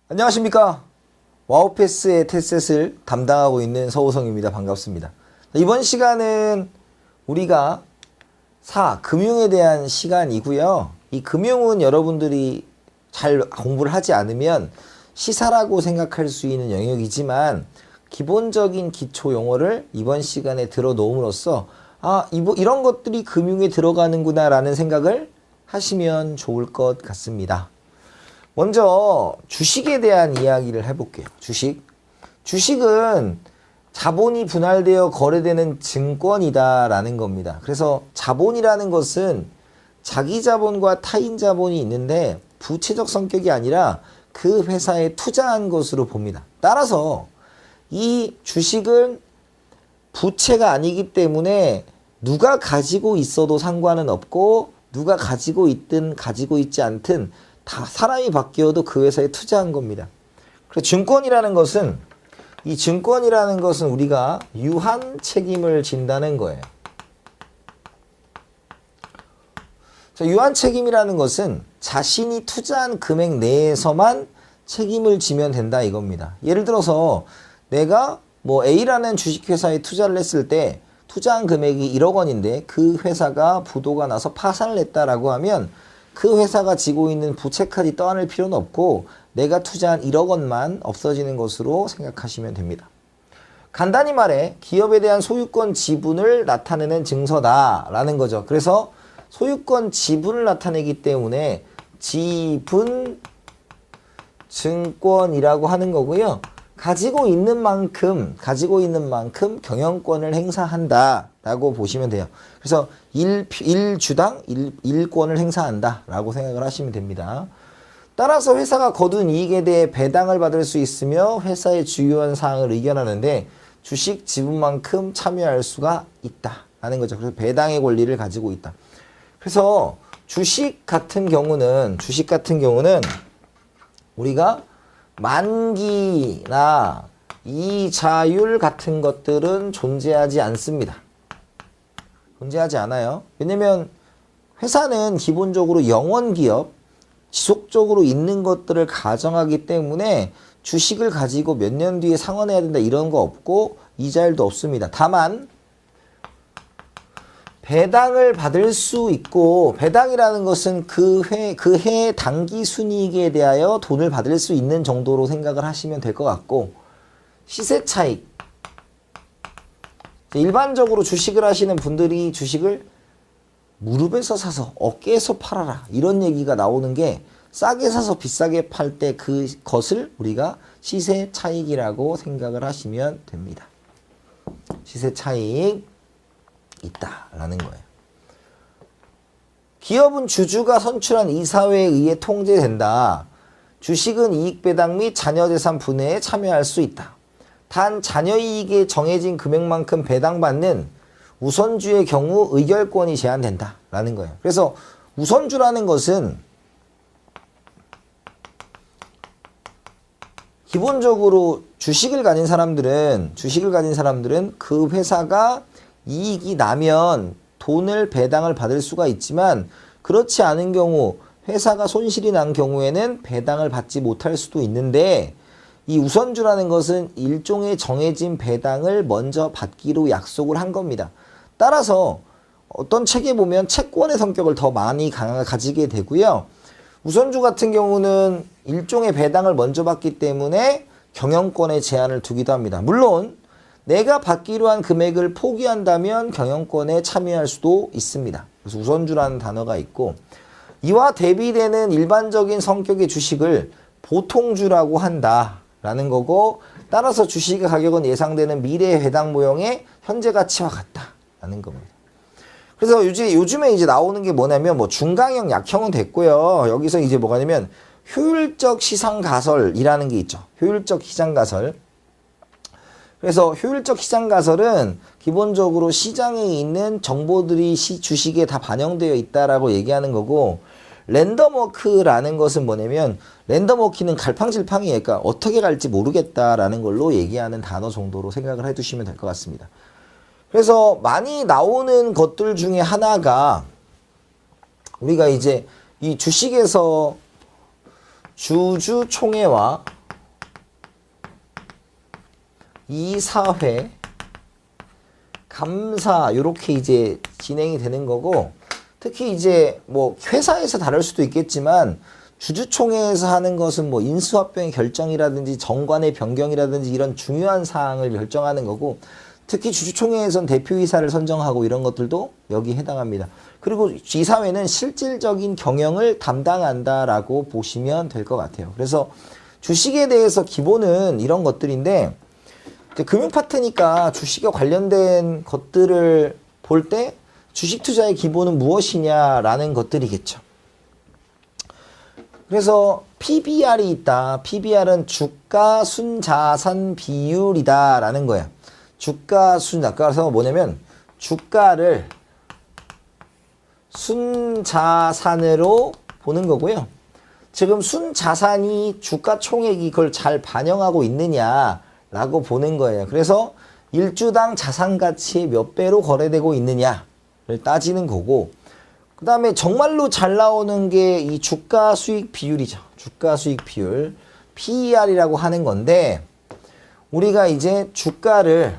안녕하십니까. 와우패스의 텟셋을 담당하고 있는 서우성입니다. 반갑습니다. 이번 시간은 우리가 금융에 대한 시간이고요. 이 금융은 여러분들이 잘 공부를 하지 않으면 시사라고 생각할 수 있는 영역이지만 기본적인 기초 용어를 이번 시간에 들어 놓음으로써 이런 것들이 금융에 들어가는구나 라는 생각을 하시면 좋을 것 같습니다. 먼저 주식에 대한 이야기를 해볼게요. 주식은 자본이 분할되어 거래되는 증권이다 라는 겁니다. 그래서 자본이라는 것은 자기 자본과 타인 자본이 있는데 부채적 성격이 아니라 그 회사에 투자한 것으로 봅니다. 따라서 이 주식은 부채가 아니기 때문에 누가 가지고 있어도 상관은 없고 누가 가지고 있든 가지고 있지 않든 다 사람이 바뀌어도 그 회사에 투자한 겁니다. 그래서 이 증권이라는 것은 우리가 유한 책임을 진다는 거예요. 유한 책임이라는 것은 자신이 투자한 금액 내에서만 책임을 지면 된다 이겁니다. 예를 들어서 내가 A라는 주식회사에 투자를 했을 때 투자한 금액이 1억 원인데 그 회사가 부도가 나서 파산을 했다라고 하면 그 회사가 지고 있는 부채까지 떠안을 필요는 없고 내가 투자한 1억 원만 없어지는 것으로 생각하시면 됩니다. 간단히 말해 기업에 대한 소유권 지분을 나타내는 증서다라는 거죠. 그래서 소유권 지분을 나타내기 때문에 지분 증권이라고 하는 거고요. 가지고 있는 만큼 경영권을 행사한다 라고 보시면 돼요. 그래서 1주당 1권을 행사한다 라고 생각을 하시면 됩니다. 따라서 회사가 거둔 이익에 대해 배당을 받을 수 있으며 회사의 주요한 사항을 의견하는데 주식 지분만큼 참여할 수가 있다 라는 거죠. 그래서 배당의 권리를 가지고 있다. 그래서 주식 같은 경우는 우리가 만기나 이자율 같은 것들은 존재하지 않습니다. 존재하지 않아요. 왜냐면 회사는 기본적으로 영원기업, 지속적으로 있는 것들을 가정하기 때문에 주식을 가지고 몇 년 뒤에 상환해야 된다 이런 거 없고 이자율도 없습니다. 다만 배당을 받을 수 있고 배당이라는 것은 그 해의 단기 순이익에 대하여 돈을 받을 수 있는 정도로 생각을 하시면 될 것 같고 시세 차익 일반적으로 주식을 하시는 분들이 주식을 무릎에서 사서 어깨에서 팔아라 이런 얘기가 나오는 게 싸게 사서 비싸게 팔 때 그것을 우리가 시세 차익이라고 생각을 하시면 됩니다. 시세 차익 있다라는 거예요. 기업은 주주가 선출한 이사회에 의해 통제된다. 주식은 이익배당 및 자녀재산 분해에 참여할 수 있다. 단 자녀이익에 정해진 금액만큼 배당받는 우선주의 경우 의결권이 제한된다 라는 거예요. 그래서 우선주라는 것은 기본적으로 주식을 가진 사람들은 그 회사가 이익이 나면 돈을 배당을 받을 수가 있지만 그렇지 않은 경우 회사가 손실이 난 경우에는 배당을 받지 못할 수도 있는데 이 우선주라는 것은 일종의 정해진 배당을 먼저 받기로 약속을 한 겁니다. 따라서 어떤 책에 보면 채권의 성격을 더 많이 가지게 되고요. 우선주 같은 경우는 일종의 배당을 먼저 받기 때문에 경영권에 제한을 두기도 합니다. 물론 내가 받기로 한 금액을 포기한다면 경영권에 참여할 수도 있습니다. 그래서 우선주라는 단어가 있고 이와 대비되는 일반적인 성격의 주식을 보통주라고 한다라는 거고 따라서 주식의 가격은 예상되는 미래의 배당 모형의 현재 가치와 같다라는 겁니다. 그래서 요즘에 나오는 게 뭐냐면 중강형, 약형은 됐고요. 여기서 뭐가냐면 효율적 시장 가설이라는 게 있죠. 효율적 시장 가설. 그래서 효율적 시장 가설은 기본적으로 시장에 있는 정보들이 주식에 다 반영되어 있다라고 얘기하는 거고 랜덤워크라는 것은 뭐냐면 랜덤워크는 갈팡질팡이에요. 그러니까 어떻게 갈지 모르겠다라는 걸로 얘기하는 단어 정도로 생각을 해두시면 될 것 같습니다. 그래서 많이 나오는 것들 중에 하나가 우리가 이 주식에서 주주총회와 이사회, 감사 요렇게 이제 진행이 되는 거고, 특히 이제 뭐 회사에서 다를 수도 있겠지만 주주총회에서 하는 것은 뭐 인수합병의 결정이라든지 정관의 변경이라든지 이런 중요한 사항을 결정하는 거고, 특히 주주총회에선 대표이사를 선정하고 이런 것들도 여기 해당합니다. 그리고 이사회는 실질적인 경영을 담당한다라고 보시면 될 것 같아요. 그래서 주식에 대해서 기본은 이런 것들인데, 금융 파트니까 주식에 관련된 것들을 볼 때 주식 투자의 기본은 무엇이냐라는 것들이겠죠. 그래서 PBR이 있다. PBR은 주가 순자산 비율이다 라는 거야. 주가 순자가서 뭐냐면 주가를 순자산으로 보는 거고요. 지금 순자산이 주가 총액이 그걸 잘 반영하고 있느냐라고 보는 거예요. 그래서 일주당 자산 가치의 몇 배로 거래되고 있느냐를 따지는 거고, 그 다음에 정말로 잘 나오는 게 이 주가 수익 비율이죠. 주가 수익 비율, PER이라고 하는 건데, 우리가 이제 주가를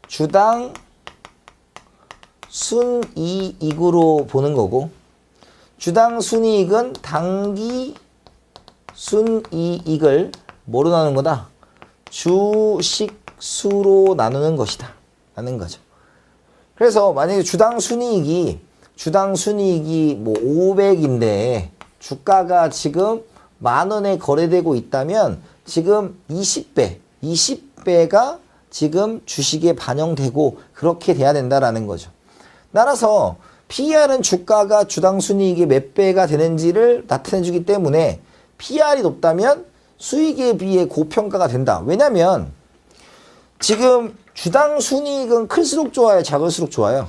주당 순이익으로 보는 거고, 주당 순이익은 당기 순이익을 뭐로 나누는 거다? 주식수로 나누는 것이다 라는 거죠. 그래서 만약에 주당 순이익이 뭐 500인데 주가가 지금 10,000원에 거래되고 있다면 지금 20배가 지금 주식에 반영되고 그렇게 돼야 된다라는 거죠. 따라서 PER은 주가가 주당 순이익이 몇 배가 되는지를 나타내 주기 때문에 PER이 높다면 수익에 비해 고평가가 된다. 왜냐면 지금 주당 순이익은 클수록 좋아요? 작을수록 좋아요?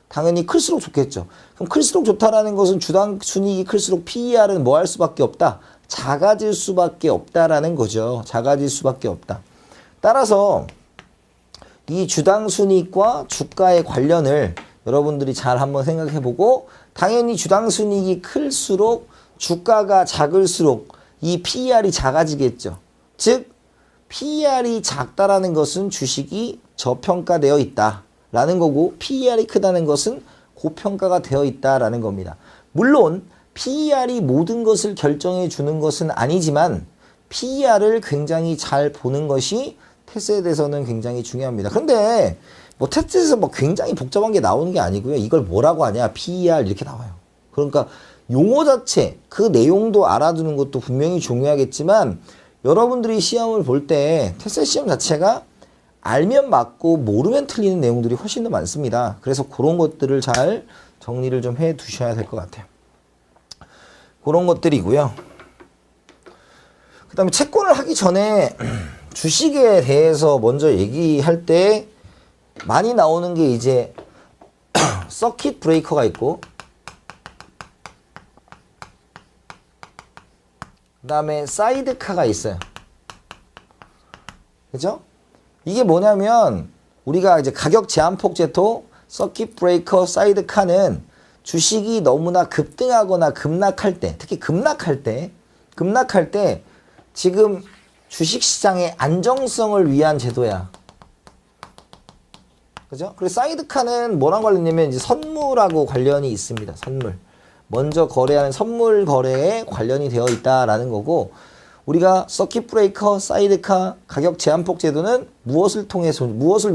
당연히 클수록 좋겠죠. 그럼 클수록 좋다라는 것은 주당 순이익이 클수록 PER은 뭐 할 수밖에 없다? 작아질 수밖에 없다라는 거죠. 작아질 수밖에 없다. 따라서 이 주당 순이익과 주가의 관련을 여러분들이 잘 한번 생각해보고, 당연히 주당 순이익이 클수록 주가가 작을수록 이 PER이 작아지겠죠. 즉 PER이 작다라는 것은 주식이 저평가되어 있다라는 거고, PER이 크다는 것은 고평가가 되어 있다라는 겁니다. 물론 PER이 모든 것을 결정해 주는 것은 아니지만 PER을 굉장히 잘 보는 것이 테스트에 대해서는 굉장히 중요합니다. 그런데 뭐 테스트에서 뭐 굉장히 복잡한 게 나오는 게 아니고요. 이걸 뭐라고 하냐? PER 이렇게 나와요. 그러니까 용어 자체, 그 내용도 알아두는 것도 분명히 중요하겠지만, 여러분들이 시험을 볼 때 테스트 시험 자체가 알면 맞고 모르면 틀리는 내용들이 훨씬 더 많습니다. 그래서 그런 것들을 잘 정리를 좀 해 두셔야 될 것 같아요. 그런 것들이고요. 그 다음에 채권을 하기 전에 주식에 대해서 먼저 얘기할 때 많이 나오는 게 이제 서킷 브레이커가 있고, 그 다음에 사이드카가 있어요. 그죠? 이게 뭐냐면 우리가 이제 가격 제한폭 제도, 서킷 브레이커, 사이드카는 주식이 너무나 급등하거나 급락할 때, 특히 급락할 때 지금 주식시장의 안정성을 위한 제도야. 그죠? 그리고 사이드카는 뭐랑 관련이냐면 이제 선물하고 관련이 있습니다. 선물. 먼저 거래하는 선물 거래에 관련이 되어 있다라는 거고, 우리가 서킷 브레이커, 사이드카, 가격 제한폭 제도는 무엇을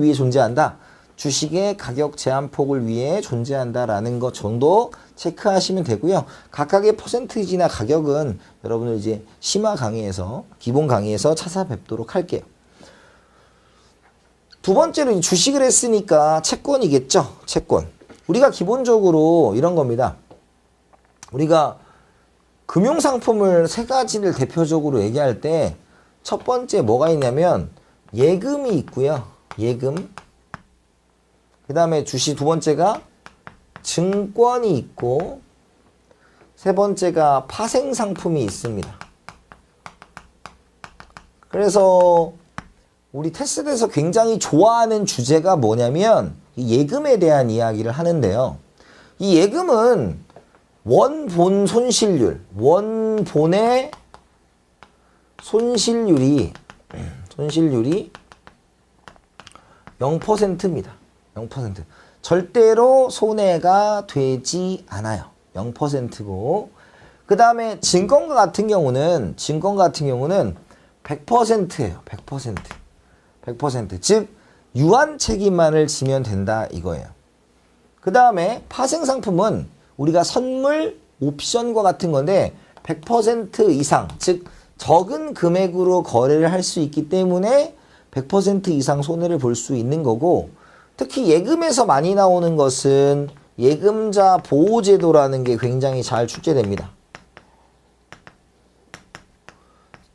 위해 존재한다? 주식의 가격 제한폭을 위해 존재한다라는 것 정도 체크하시면 되고요. 각각의 퍼센티지나 가격은 여러분들 이제 심화 강의에서, 기본 강의에서 찾아뵙도록 할게요. 두 번째로 주식을 했으니까 채권이겠죠. 채권. 우리가 기본적으로 이런 겁니다. 우리가 금융상품을 세 가지를 대표적으로 얘기할 때 첫 번째 뭐가 있냐면 예금이 있고요. 예금. 그 다음에 주식 두 번째가 증권이 있고, 세 번째가 파생상품이 있습니다. 그래서 우리 테스트에서 굉장히 좋아하는 주제가 뭐냐면 예금에 대한 이야기를 하는데요. 이 예금은 원본 손실률, 원본의 손실률이 손실률이 0%입니다. 0%. 절대로 손해가 되지 않아요. 0%고. 그 다음에 증권가 같은 경우는 100%예요. 100%. 100%. 즉 유한 책임만을 지면 된다 이거예요. 그 다음에 파생상품은 우리가 선물, 옵션과 같은 건데 100% 이상, 즉 적은 금액으로 거래를 할 수 있기 때문에 100% 이상 손해를 볼 수 있는 거고, 특히 예금에서 많이 나오는 것은 예금자 보호제도라는 게 굉장히 잘 출제됩니다.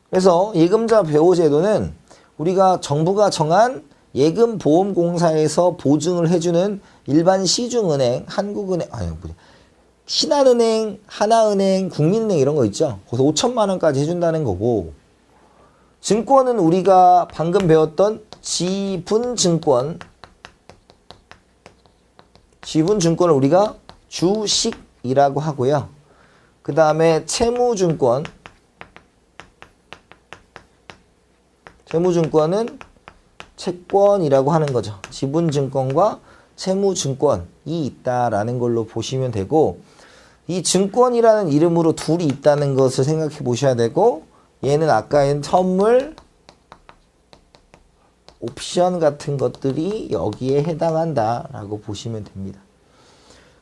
그래서 예금자 보호제도는 우리가 정부가 정한 예금보험공사에서 보증을 해주는 일반 시중은행, 한국은행, 신한은행, 하나은행, 국민은행 이런 거 있죠. 거기서 5천만 원까지 해준다는 거고, 증권은 우리가 방금 배웠던 지분증권을 우리가 주식이라고 하고요. 그 다음에 채무증권은 채권이라고 하는 거죠. 지분증권과 채무증권이 있다라는 걸로 보시면 되고, 이 증권이라는 이름으로 둘이 있다는 것을 생각해 보셔야 되고, 얘는 아까의 선물, 옵션 같은 것들이 여기에 해당한다라고 보시면 됩니다.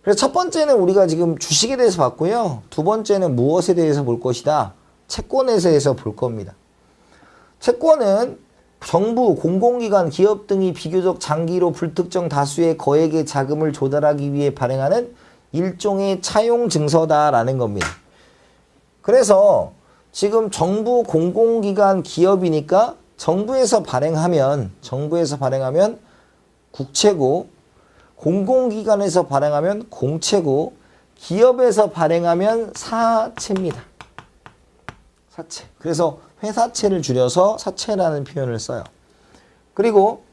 그래서 첫 번째는 우리가 지금 주식에 대해서 봤고요. 두 번째는 무엇에 대해서 볼 것이다? 채권에 대해서 볼 겁니다. 채권은 정부, 공공기관, 기업 등이 비교적 장기로 불특정 다수의 거액의 자금을 조달하기 위해 발행하는 일종의 차용 증서다라는 겁니다. 그래서 지금 정부, 공공기관, 기업이니까 정부에서 발행하면 국채고, 공공기관에서 발행하면 공채고, 기업에서 발행하면 사채입니다. 사채. 그래서 회사채를 줄여서 사채라는 표현을 써요. 그리고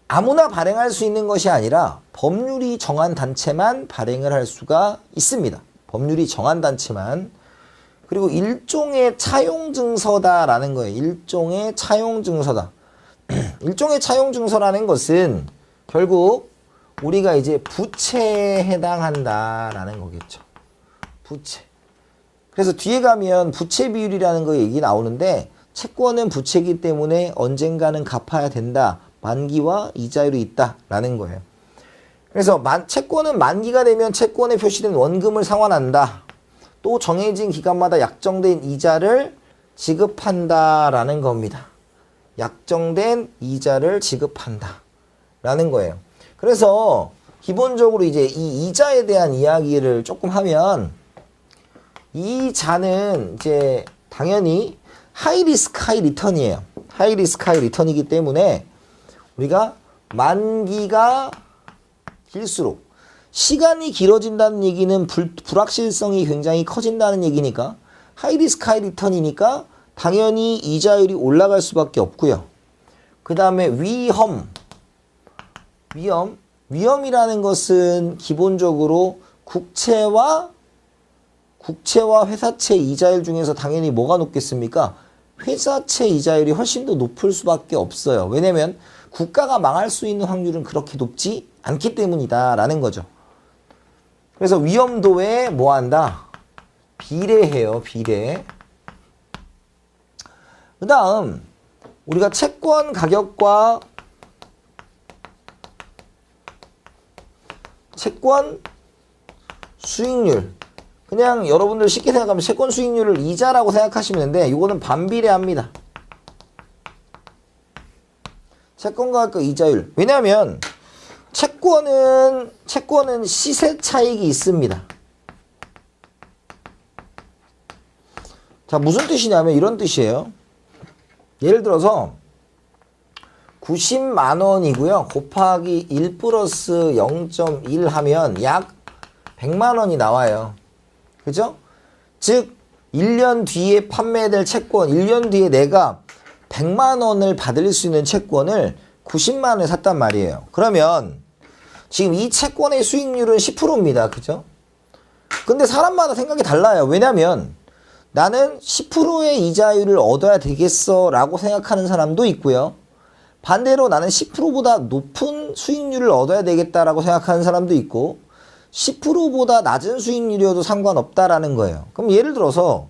아무나 발행할 수 있는 것이 아니라 법률이 정한 단체만 발행을 할 수가 있습니다. 법률이 정한 단체만. 그리고 일종의 차용증서다라는 거예요. 일종의 차용증서다. 일종의 차용증서라는 것은 결국 우리가 이제 부채에 해당한다라는 거겠죠. 부채. 그래서 뒤에 가면 부채 비율이라는 거 얘기 나오는데, 채권은 부채이기 때문에 언젠가는 갚아야 된다. 만기와 이자율이 있다라는 거예요. 그래서 채권은 만기가 되면 채권에 표시된 원금을 상환한다. 또 정해진 기간마다 약정된 이자를 지급한다라는 겁니다. 약정된 이자를 지급한다라는 거예요. 그래서 기본적으로 이제 이 이자에 대한 이야기를 조금 하면, 이 자는 이제 당연히 하이 리스크 하이 리턴이에요. 하이 리스크 하이 리턴이기 때문에 우리가 만기가 길수록, 시간이 길어진다는 얘기는 불확실성이 굉장히 커진다는 얘기니까, 하이 리스크 하이 리턴이니까 당연히 이자율이 올라갈 수밖에 없고요. 그 다음에 위험이라는 것은 기본적으로 국채와 회사채 이자율 중에서 당연히 뭐가 높겠습니까? 회사채 이자율이 훨씬 더 높을 수밖에 없어요. 왜냐면 국가가 망할 수 있는 확률은 그렇게 높지 않기 때문이다라는 거죠. 그래서 위험도에 뭐한다? 비례해요. 비례. 그 다음 우리가 채권 가격과 채권 수익률, 그냥 여러분들 쉽게 생각하면 채권 수익률을 이자라고 생각하시면 되는데, 이거는 반비례합니다. 채권 가격과 이자율. 왜냐하면 채권은 시세 차익이 있습니다. 자, 무슨 뜻이냐면 이런 뜻이에요. 예를 들어서 90만 원이고요. 곱하기 1 플러스 0.1 하면 약 100만 원이 나와요. 그죠? 즉 1년 뒤에 판매될 채권, 1년 뒤에 내가 100만 원을 받을 수 있는 채권을 90만 원에 샀단 말이에요. 그러면 지금 이 채권의 수익률은 10%입니다. 그죠? 근데 사람마다 생각이 달라요. 왜냐면 나는 10%의 이자율을 얻어야 되겠어 라고 생각하는 사람도 있고요. 반대로 나는 10%보다 높은 수익률을 얻어야 되겠다라고 생각하는 사람도 있고 10%보다 낮은 수익률이어도 상관없다라는 거예요. 그럼 예를 들어서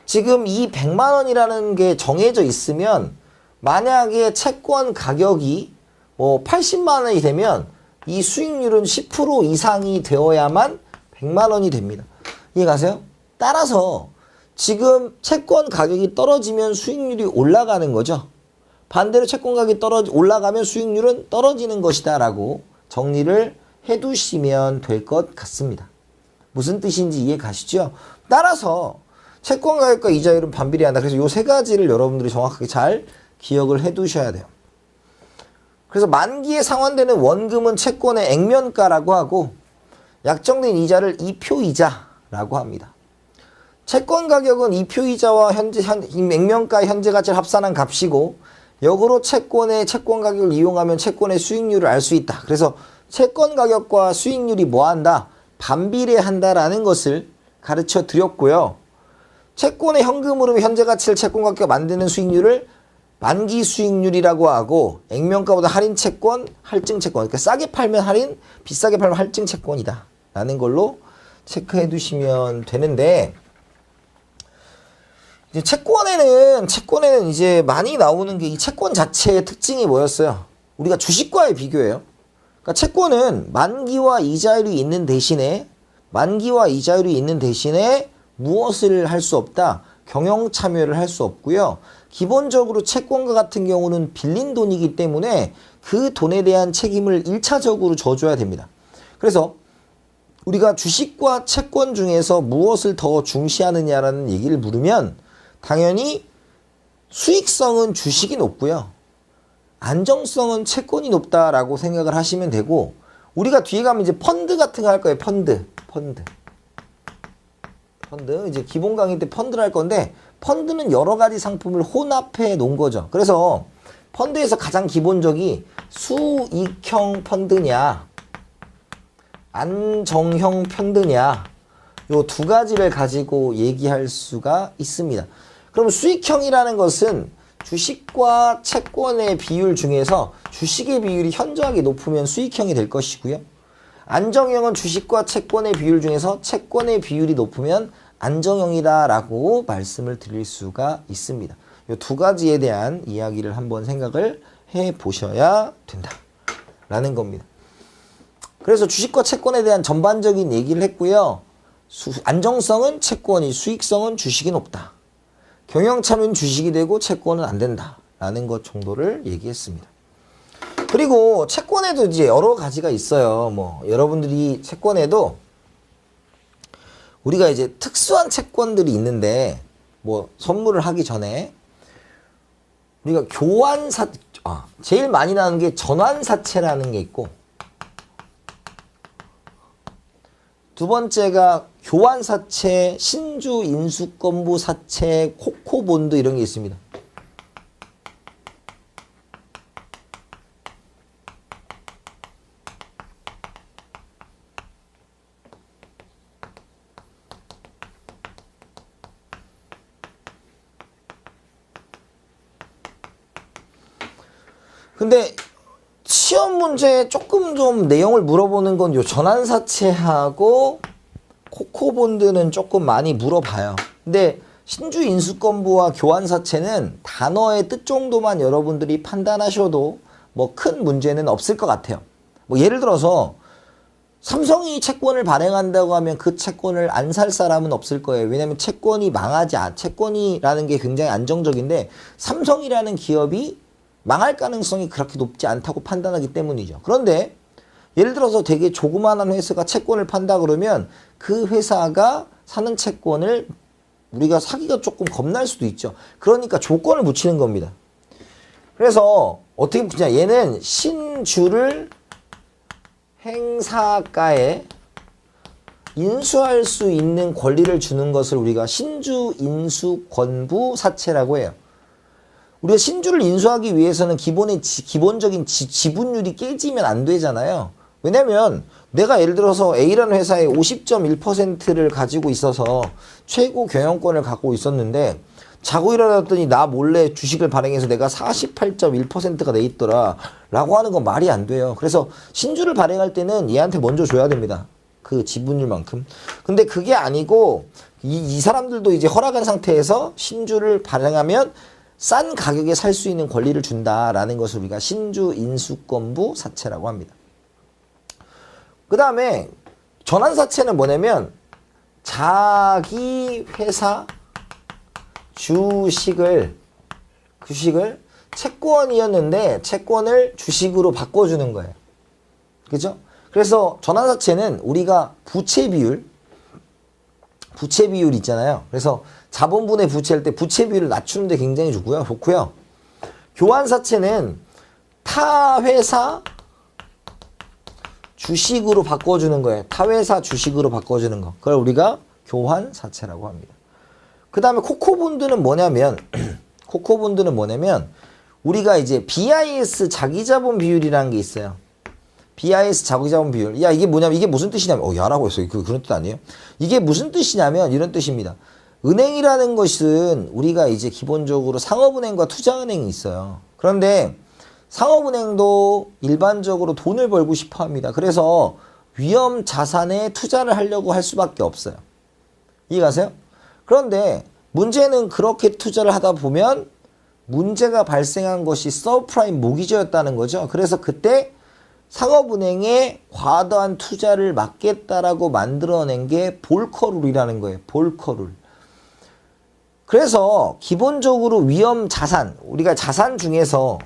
지금 이 100만 원이라는 게 정해져 있으면 만약에 채권 가격이 뭐 80만 원이 되면 이 수익률은 10% 이상이 되어야만 100만 원이 됩니다. 이해가세요? 따라서 지금 채권 가격이 떨어지면 수익률이 올라가는 거죠. 반대로 채권 가격이 올라가면 수익률은 떨어지는 것이다 라고 정리를 해두시면 될 것 같습니다. 무슨 뜻인지 이해 가시죠? 따라서 채권 가격과 이자율은 반비례한다. 그래서 이 세 가지를 여러분들이 정확하게 잘 기억을 해두셔야 돼요. 그래서 만기에 상환되는 원금은 채권의 액면가라고 하고 약정된 이자를 이표이자라고 합니다. 채권 가격은 이표이자와 액면가의 현재 가치를 합산한 값이고 역으로 채권 가격을 이용하면 채권의 수익률을 알 수 있다. 그래서 채권 가격과 수익률이 뭐한다? 반비례한다라는 것을 가르쳐 드렸고요. 채권의 현금 흐름 현재 가치를 채권 가격과 만드는 수익률을 만기 수익률이라고 하고 액면가보다 할인 채권, 할증 채권. 그러니까 싸게 팔면 할인, 비싸게 팔면 할증 채권이다. 라는 걸로 체크해 두시면 되는데 이제 채권에는 이제 많이 나오는 게 이 채권 자체의 특징이 뭐였어요? 우리가 주식과의 비교예요. 그러니까 채권은 만기와 이자율이 있는 대신에 무엇을 할 수 없다? 경영 참여를 할 수 없고요. 기본적으로 채권과 같은 경우는 빌린 돈이기 때문에 그 돈에 대한 책임을 1차적으로 져줘야 됩니다. 그래서 우리가 주식과 채권 중에서 무엇을 더 중시하느냐라는 얘기를 물으면 당연히 수익성은 주식이 높고요. 안정성은 채권이 높다라고 생각을 하시면 되고 우리가 뒤에 가면 이제 펀드 같은 거 할 거예요. 펀드. 이제 기본 강의 때 펀드를 할 건데 펀드는 여러 가지 상품을 혼합해 놓은 거죠. 그래서 펀드에서 가장 기본적이 수익형 펀드냐 안정형 펀드냐 요 두 가지를 가지고 얘기할 수가 있습니다. 그럼 수익형이라는 것은 주식과 채권의 비율 중에서 주식의 비율이 현저하게 높으면 수익형이 될 것이고요. 안정형은 주식과 채권의 비율 중에서 채권의 비율이 높으면 안정형이다라고 말씀을 드릴 수가 있습니다. 이 두 가지에 대한 이야기를 한번 생각을 해 보셔야 된다라는 겁니다. 그래서 주식과 채권에 대한 전반적인 얘기를 했고요. 안정성은 채권이, 수익성은 주식이 높다. 경영 참여는 주식이 되고 채권은 안 된다라는 것 정도를 얘기했습니다. 그리고 채권에도 이제 여러 가지가 있어요. 뭐 여러분들이 채권에도 우리가 이제 특수한 채권들이 있는데 뭐 선물을 하기 전에 우리가 제일 많이 나오는 게 전환사채라는 게 있고 두 번째가 교환사채, 신주인수권부사채, 코코본드 이런 게 있습니다. 근데 시험 문제에 조금 좀 내용을 물어보는 건 요 전환사채하고 코코본드는 조금 많이 물어봐요. 근데 신주인수권부와 교환사채는 단어의 뜻 정도만 여러분들이 판단하셔도 뭐 큰 문제는 없을 것 같아요. 뭐 예를 들어서 삼성이 채권을 발행한다고 하면 그 채권을 안 살 사람은 없을 거예요. 왜냐하면 채권이라는 게 굉장히 안정적인데 삼성이라는 기업이 망할 가능성이 그렇게 높지 않다고 판단하기 때문이죠. 그런데 예를 들어서 되게 조그마한 회사가 채권을 판다 그러면 그 회사가 사는 채권을 우리가 사기가 조금 겁날 수도 있죠. 그러니까 조건을 붙이는 겁니다. 그래서 어떻게 붙이냐. 얘는 신주를 행사가에 인수할 수 있는 권리를 주는 것을 우리가 신주인수권부 사채라고 해요. 우리가 신주를 인수하기 위해서는 기본적인 지분율이 깨지면 안 되잖아요. 왜냐면 내가 예를 들어서 A라는 회사의 50.1%를 가지고 있어서 최고 경영권을 갖고 있었는데 자고 일어났더니 나 몰래 주식을 발행해서 내가 48.1%가 돼 있더라 라고 하는 건 말이 안 돼요. 그래서 신주를 발행할 때는 얘한테 먼저 줘야 됩니다. 그 지분율만큼. 근데 그게 아니고 이 사람들도 이제 허락한 상태에서 신주를 발행하면 싼 가격에 살 수 있는 권리를 준다라는 것을 우리가 신주 인수권부 사채라고 합니다. 그 다음에 전환사채는 뭐냐면 자기 회사 주식을 채권이었는데 채권을 주식으로 바꿔주는 거예요. 그죠? 그래서 전환사채는 우리가 부채 비율 있잖아요. 그래서 자본분의 부채할 때 부채 비율을 낮추는데 굉장히 좋고요. 교환사채는 타 회사 주식으로 바꿔주는 거예요. 타 회사 주식으로 바꿔주는 거. 그걸 우리가 교환사채라고 합니다. 그 다음에 코코본드는 뭐냐면 우리가 이제 BIS 자기자본 비율이라는 게 있어요. BIS 자기자본 비율. 야, 이게 뭐냐면 이게 무슨 뜻이냐면 야라고 했어요. 그런 뜻 아니에요? 이게 무슨 뜻이냐면 이런 뜻입니다. 은행이라는 것은 우리가 이제 기본적으로 상업은행과 투자은행이 있어요. 그런데 상업은행도 일반적으로 돈을 벌고 싶어 합니다. 그래서 위험 자산에 투자를 하려고 할 수밖에 없어요. 이해가세요? 그런데 문제는 그렇게 투자를 하다 보면 문제가 발생한 것이 서브프라임 모기지였다는 거죠. 그래서 그때 상업은행에 과도한 투자를 막겠다라고 만들어낸 게 볼커룰이라는 거예요. 볼커룰. 그래서 기본적으로 위험 자산, 우리가 자산 중에서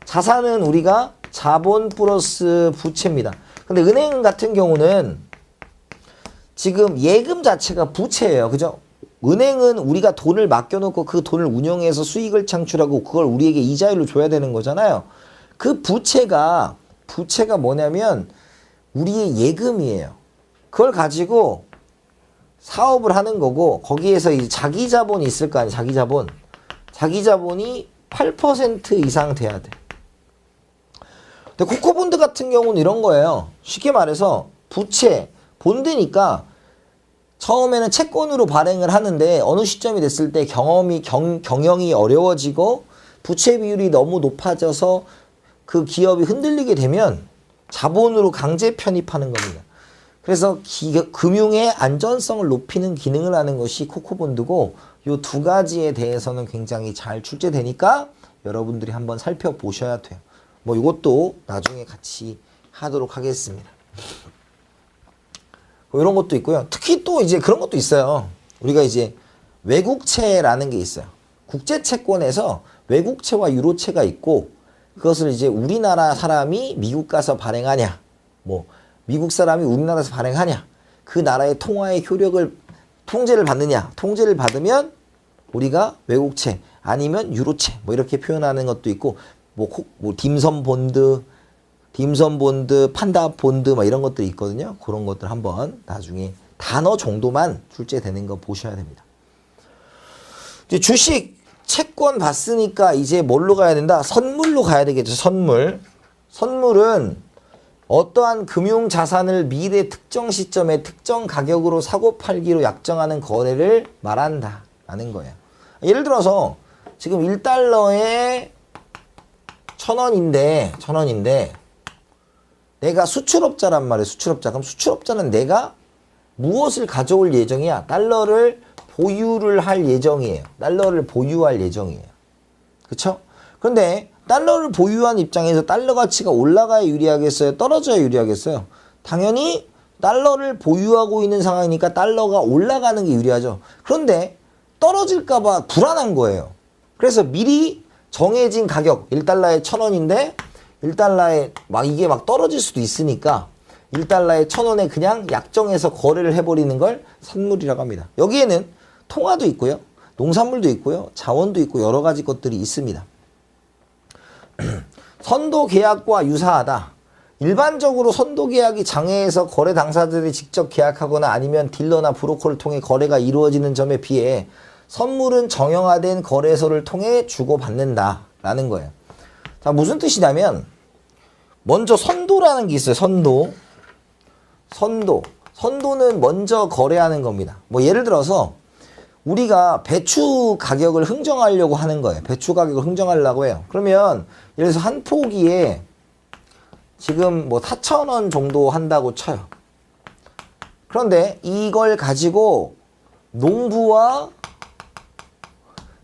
자산은 우리가 자본 플러스 부채입니다. 근데 은행 같은 경우는 지금 예금 자체가 부채예요. 그죠? 은행은 우리가 돈을 맡겨놓고 그 돈을 운영해서 수익을 창출하고 그걸 우리에게 이자율로 줘야 되는 거잖아요. 그 부채가 뭐냐면 우리의 예금이에요. 그걸 가지고 사업을 하는 거고 거기에서 이제 자기 자본이 있을 거 아니에요. 자기 자본이 8% 이상 돼야 돼. 근데 코코본드 같은 경우는 이런 거예요. 쉽게 말해서 부채, 본드니까 처음에는 채권으로 발행을 하는데 어느 시점이 됐을 때 경영이 어려워지고 부채 비율이 너무 높아져서 그 기업이 흔들리게 되면 자본으로 강제 편입하는 겁니다. 그래서 금융의 안전성을 높이는 기능을 하는 것이 코코본드고 이 두 가지에 대해서는 굉장히 잘 출제되니까 여러분들이 한번 살펴보셔야 돼요. 뭐 이것도 나중에 같이 하도록 하겠습니다. 뭐 이런 것도 있고요. 특히 또 이제 그런 것도 있어요. 우리가 이제 외국채라는 게 있어요. 국제채권에서 외국채와 유로채가 있고 그것을 이제 우리나라 사람이 미국 가서 발행하냐, 뭐 미국 사람이 우리나라에서 발행하냐, 그 나라의 통화의 효력을 통제를 받느냐, 통제를 받으면 우리가 외국채 아니면 유로채 뭐 이렇게 표현하는 것도 있고 뭐 딤섬 본드, 판다 본드 뭐 이런 것들이 있거든요. 그런 것들 한번 나중에 단어 정도만 출제되는 거 보셔야 됩니다. 이제 주식, 채권 봤으니까 이제 뭘로 가야 된다? 선물로 가야 되겠죠. 선물은 어떠한 금융자산을 미래 특정 시점에 특정 가격으로 사고 팔기로 약정하는 거래를 말한다라는 거예요. 예를 들어서 지금 1달러에 1,000원인데 내가 수출업자란 말이에요. 그럼 수출업자는 내가 무엇을 가져올 예정이야? 달러를 보유를 할 예정이에요. 달러를 보유할 예정이에요. 그쵸? 그런데 달러를 보유한 입장에서 달러 가치가 올라가야 유리하겠어요? 떨어져야 유리하겠어요? 당연히 달러를 보유하고 있는 상황이니까 달러가 올라가는 게 유리하죠. 그런데 떨어질까봐 불안한 거예요. 그래서 미리 정해진 가격 1달러에 1,000원인데 1달러에 이게 떨어질 수도 있으니까 1달러에 1,000원에 그냥 약정해서 거래를 해버리는 걸 선물이라고 합니다. 여기에는 통화도 있고요. 농산물도 있고요. 자원도 있고 여러 가지 것들이 있습니다. 선도 계약과 유사하다. 일반적으로 선도 계약이 장외에서 거래 당사자들이 직접 계약하거나 아니면 딜러나 브로커를 통해 거래가 이루어지는 점에 비해 선물은 정형화된 거래소를 통해 주고받는다라는 거예요. 자, 무슨 뜻이냐면 먼저 선도라는 게 있어요. 선도는 먼저 거래하는 겁니다. 뭐 예를 들어서 우리가 배추 가격을 흥정하려고 하는 거예요. 배추 가격을 흥정하려고 해요. 그러면 예를 들어서 한 포기에 지금 뭐 4,000원 정도 한다고 쳐요. 그런데 이걸 가지고 농부와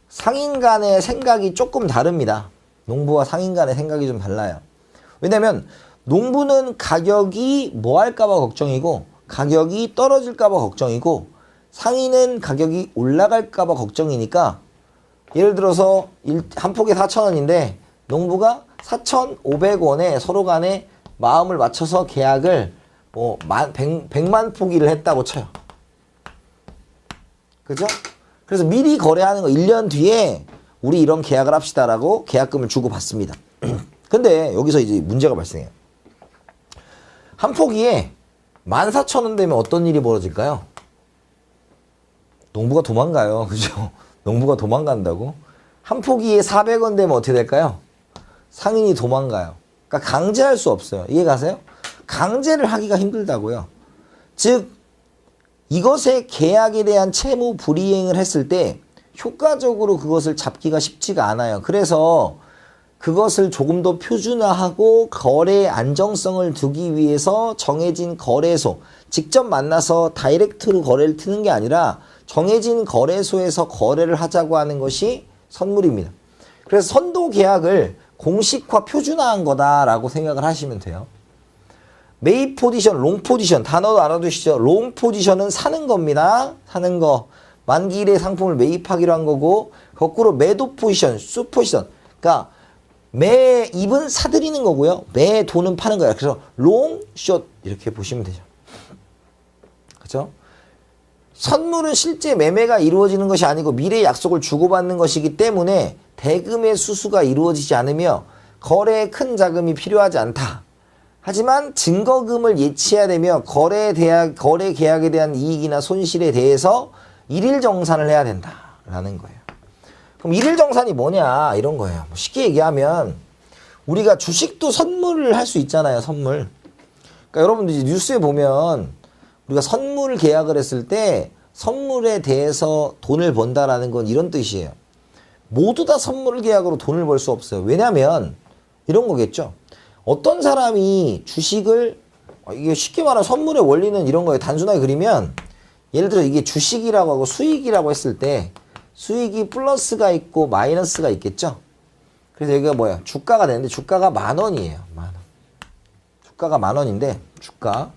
상인 간의 생각이 조금 다릅니다. 농부와 상인 간의 생각이 좀 달라요. 왜냐면 농부는 가격이 뭐 할까봐 걱정이고 가격이 떨어질까봐 걱정이고 상인은 가격이 올라갈까봐 걱정이니까 예를 들어서 한 폭에 4,000원인데 농부가 4,500원에 서로 간에 마음을 맞춰서 계약을 뭐 100만 포기를 했다고 쳐요. 그죠? 그래서 미리 거래하는 거 1년 뒤에 우리 이런 계약을 합시다라고 계약금을 주고 받습니다. 근데 여기서 이제 문제가 발생해요. 한 포기에 14,000원 되면 어떤 일이 벌어질까요? 농부가 도망가요. 그죠? 농부가 도망간다고? 한 포기에 400원 되면 어떻게 될까요? 상인이 도망가요. 그러니까 강제할 수 없어요. 이해 가세요? 강제를 하기가 힘들다고요. 즉 이것의 계약에 대한 채무 불이행을 했을 때 효과적으로 그것을 잡기가 쉽지가 않아요. 그래서 그것을 조금 더 표준화하고 거래의 안정성을 두기 위해서 정해진 거래소, 직접 만나서 다이렉트로 거래를 트는 게 아니라 정해진 거래소에서 거래를 하자고 하는 것이 선물입니다. 그래서 선도 계약을 공식화 표준화한 거다라고 생각을 하시면 돼요. 메이 포지션, 롱 포지션 단어도 알아두시죠. 롱 포지션은 사는 겁니다. 사는 거. 만기일의 상품을 매입하기로 한 거고 거꾸로 매도 포지션, 수 포지션. 그러니까 매입은 사들이는 거고요. 매 돈은 파는 거예요. 그래서 롱, 숏 이렇게 보시면 되죠. 그렇죠? 선물은 실제 매매가 이루어지는 것이 아니고 미래의 약속을 주고받는 것이기 때문에 대금의 수수가 이루어지지 않으며 거래에 큰 자금이 필요하지 않다. 하지만 증거금을 예치해야 되며 거래 계약에 대한 이익이나 손실에 대해서 일일정산을 해야 된다라는 거예요. 그럼 일일정산이 뭐냐 이런 거예요. 쉽게 얘기하면 우리가 주식도 선물을 할 수 있잖아요. 선물. 그러니까 여러분들 이제 뉴스에 보면 우리가 선물 계약을 했을 때 선물에 대해서 돈을 번다라는 건 이런 뜻이에요. 모두 다 선물 계약으로 돈을 벌 수 없어요. 왜냐하면 이런 거겠죠. 어떤 사람이 주식을 이게 쉽게 말하면 선물의 원리는 이런 거예요. 단순하게 그리면 예를 들어 이게 주식이라고 하고 수익이라고 했을 때 수익이 플러스가 있고 마이너스가 있겠죠. 그래서 여기가 뭐야? 주가가 되는데 주가가 10,000원이에요. 10,000원. 주가가 10,000원인데 주가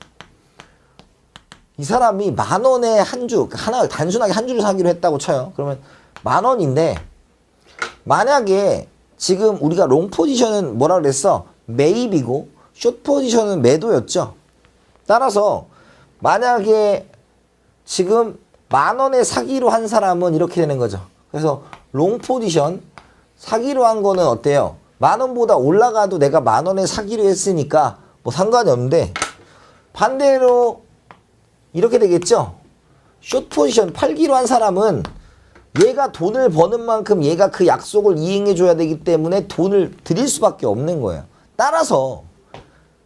이 사람이 10,000원에 한 주, 하나 단순하게 한 주를 사기로 했다고 쳐요. 그러면 10,000원인데 만약에 지금 우리가 롱 포지션은 뭐라 그랬어? 매입이고 숏 포지션은 매도였죠. 따라서 만약에 지금 10,000원에 사기로 한 사람은 이렇게 되는 거죠. 그래서 롱 포지션 사기로 한 거는 어때요? 10,000원보다 올라가도 내가 10,000원에 사기로 했으니까 뭐 상관이 없는데 반대로 이렇게 되겠죠. 숏 포지션 팔기로 한 사람은 얘가 돈을 버는 만큼 얘가 그 약속을 이행해 줘야 되기 때문에 돈을 드릴 수밖에 없는 거예요. 따라서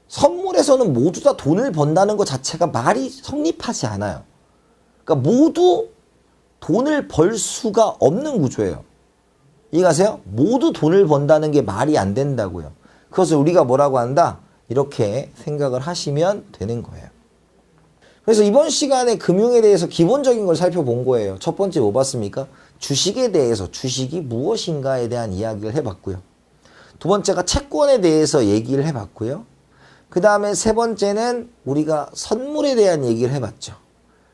선물에서는 모두 다 돈을 번다는 것 자체가 말이 성립하지 않아요. 그러니까 모두 돈을 벌 수가 없는 구조예요. 이해가세요? 모두 돈을 번다는 게 말이 안 된다고요. 그것을 우리가 뭐라고 한다? 이렇게 생각을 하시면 되는 거예요. 그래서 이번 시간에 금융에 대해서 기본적인 걸 살펴본 거예요. 첫 번째 뭐 봤습니까? 주식에 대해서 주식이 무엇인가에 대한 이야기를 해봤고요. 두 번째가 채권에 대해서 얘기를 해봤고요. 그 다음에 세 번째는 우리가 선물에 대한 얘기를 해봤죠.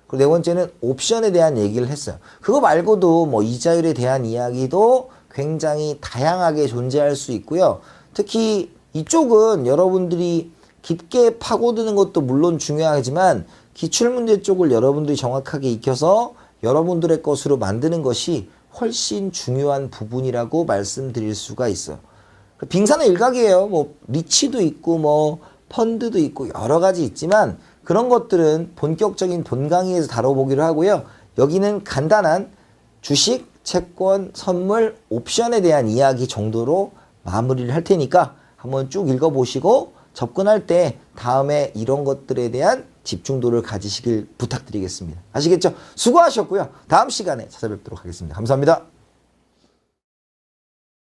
그리고 네 번째는 옵션에 대한 얘기를 했어요. 그거 말고도 뭐 이자율에 대한 이야기도 굉장히 다양하게 존재할 수 있고요. 특히 이쪽은 여러분들이 깊게 파고드는 것도 물론 중요하지만 기출문제 쪽을 여러분들이 정확하게 익혀서 여러분들의 것으로 만드는 것이 훨씬 중요한 부분이라고 말씀드릴 수가 있어요. 빙산의 일각이에요. 뭐 리치도 있고 뭐 펀드도 있고 여러 가지 있지만 그런 것들은 본격적인 본 강의에서 다뤄보기로 하고요. 여기는 간단한 주식, 채권, 선물, 옵션에 대한 이야기 정도로 마무리를 할 테니까 한번 쭉 읽어보시고 접근할 때 다음에 이런 것들에 대한 집중도를 가지시길 부탁드리겠습니다. 아시겠죠? 수고하셨고요. 다음 시간에 찾아뵙도록 하겠습니다. 감사합니다.